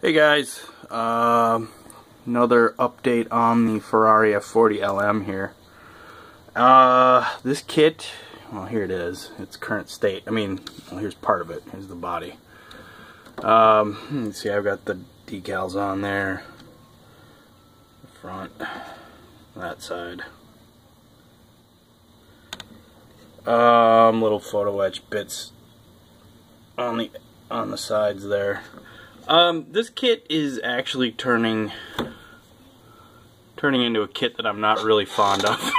Hey guys, another update on the Ferrari F40 LM here. This kit, well, here it is, its current state. I mean, well, here's part of it. Here's the body. See, I've got the decals on there, the front, that side. Little photo etch bits on the sides there. This kit is actually turning into a kit that I'm not really fond of.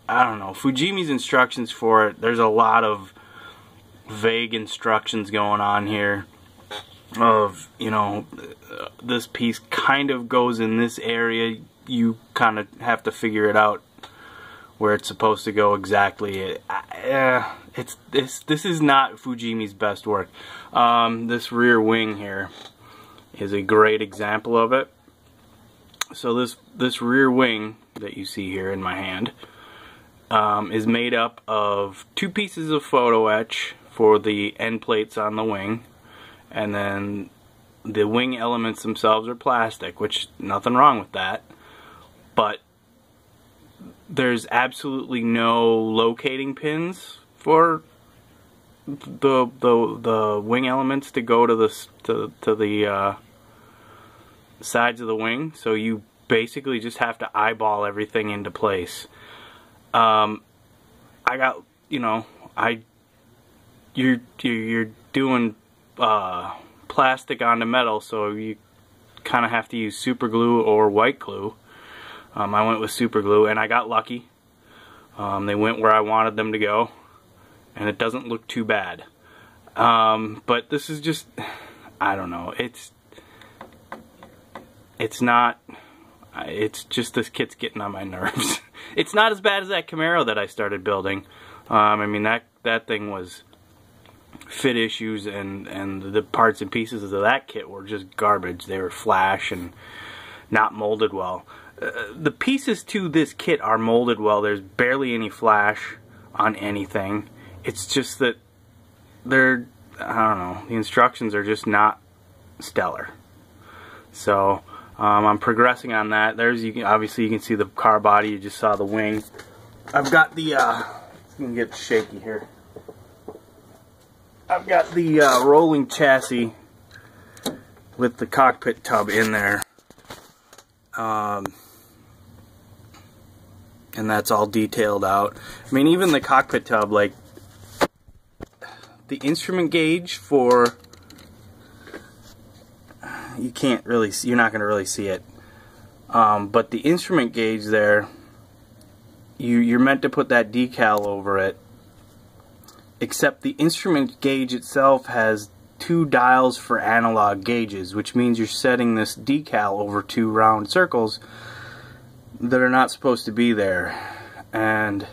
I don't know, Fujimi's instructions for it, there's a lot of vague instructions going on here of, you know, this piece kind of goes in this area, you kind of have to figure it out where it's supposed to go exactly. This is not Fujimi's best work. This rear wing here is a great example of it. So this rear wing that you see here in my hand is made up of two pieces of photo etch for the end plates on the wing, and then the wing elements themselves are plastic, which nothing wrong with that, but there's absolutely no locating pins for the wing elements to go to the sides of the wing, so you basically just have to eyeball everything into place. I got, you know, you're doing plastic onto metal, so you kind of have to use super glue or white glue. I went with super glue, and I got lucky. They went where I wanted them to go, and it doesn't look too bad. But this is just, I don't know, it's just this kit's getting on my nerves. It's not as bad as that Camaro that I started building. I mean, that thing was fit issues, and the parts and pieces of that kit were just garbage. They were flash and not molded well. The pieces to this kit are molded well. There's barely any flash on anything. It's just that they're, I don't know, the instructions are just not stellar. So I'm progressing on that. Obviously you can see the car body. You just saw the wing. I've got the you can get shaky here. I've got the rolling chassis with the cockpit tub in there. And that's all detailed out. I mean, even the cockpit tub, like the instrument gauge for, you can't really see, you're not going to really see it, but the instrument gauge there, you're meant to put that decal over it, except the instrument gauge itself has two dials for analog gauges, which means you're setting this decal over two round circles that are not supposed to be there. And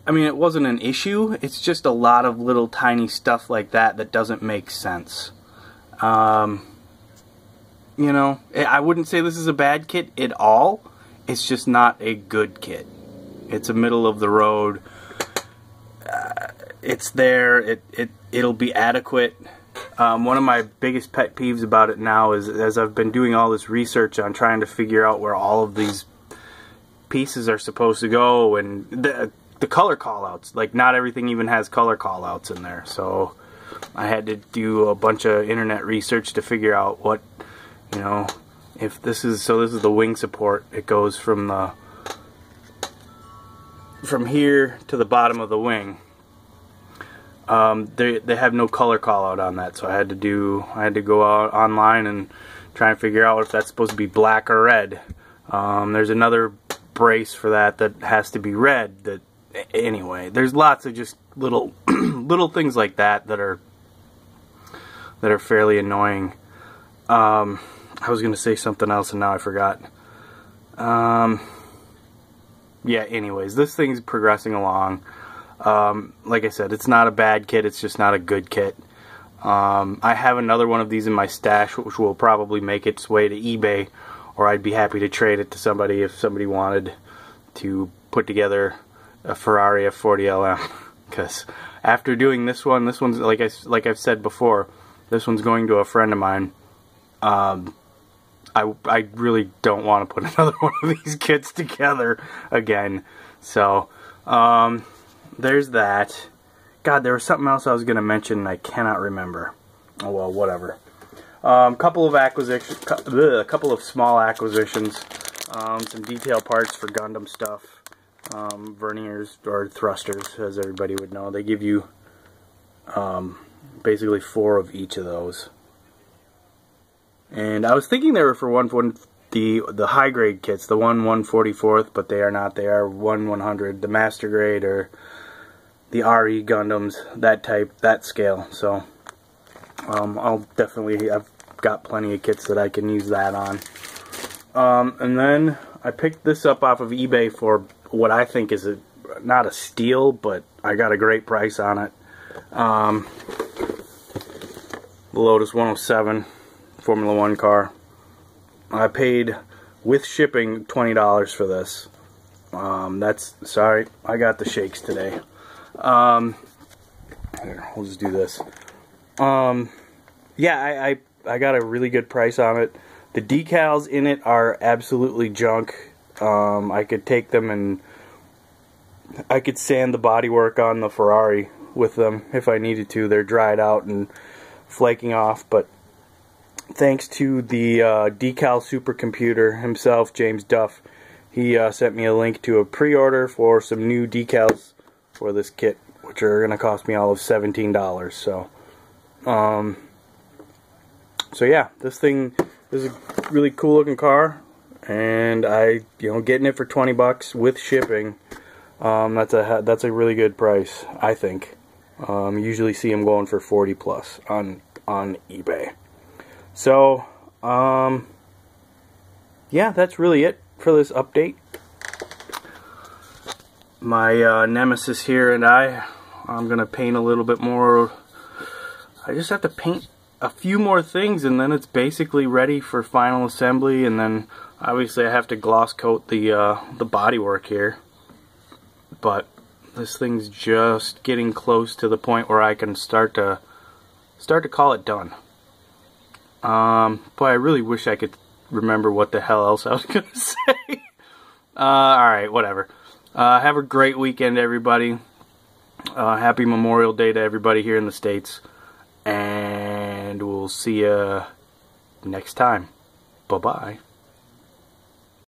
I mean, it wasn't an issue, it's just a lot of little tiny stuff like that doesn't make sense. You know, I wouldn't say this is a bad kit at all, it's just not a good kit. It's a middle of the road. It's there, it'll be adequate. One of my biggest pet peeves about it now is, as I've been doing all this research on trying to figure out where all of these pieces are supposed to go, and the color callouts, like not everything even has color callouts in there, so I had to do a bunch of internet research to figure out what, you know, if this is, so this is the wing support. It goes from here to the bottom of the wing. They have no color call out on that, so I had to go out online and try and figure out if that's supposed to be black or red. There's another brace for that has to be red. That, anyway, there's lots of just little little things like that are fairly annoying. I was gonna say something else and now I forgot. Yeah, anyways, this thing's progressing along. Like I said, it's not a bad kit, it's just not a good kit. I have another one of these in my stash, which will probably make its way to eBay, or I'd be happy to trade it to somebody if somebody wanted to put together a Ferrari F40 LM, because after doing this one's like I've said before, this one's going to a friend of mine. I really don't want to put another one of these kits together again. So there's that. God, there was something else I was going to mention and I cannot remember. Oh well, whatever. Couple of small acquisitions. Some detail parts for Gundam stuff. Verniers or thrusters, as everybody would know. They give you basically 4 of each of those. And I was thinking they were for the high grade kits, the 1/144th, but they are not. They are 1/100, the master grade or the RE Gundams, that scale. So I've got plenty of kits that I can use that on. And then I picked this up off of eBay for what I think is not a steal, but I got a great price on it. The Lotus 107 Formula 1 car. I paid with shipping $20 for this. Sorry, I got the shakes today. Here, we'll just do this. Yeah, I got a really good price on it. The decals in it are absolutely junk. I could take them and I could sand the bodywork on the Ferrari with them if I needed to. They're dried out and flaking off, but thanks to the decal supercomputer himself, James Duff, he sent me a link to a pre-order for some new decals for this kit, which are going to cost me all of $17. So yeah, this thing is a really cool looking car, and getting it for $20 with shipping, that's a really good price, I think. Usually see them going for 40 plus on eBay. So yeah, that's really it for this update. My nemesis here and I'm gonna paint a little bit more. I just have to paint a few more things and then it's basically ready for final assembly, and then obviously I have to gloss coat the bodywork here, but this thing's just getting close to the point where I can start to call it done. Boy, I really wish I could remember what the hell else I was gonna say. Alright, whatever. Have a great weekend, everybody. Happy Memorial Day to everybody here in the States. And we'll see you next time. Bye-bye.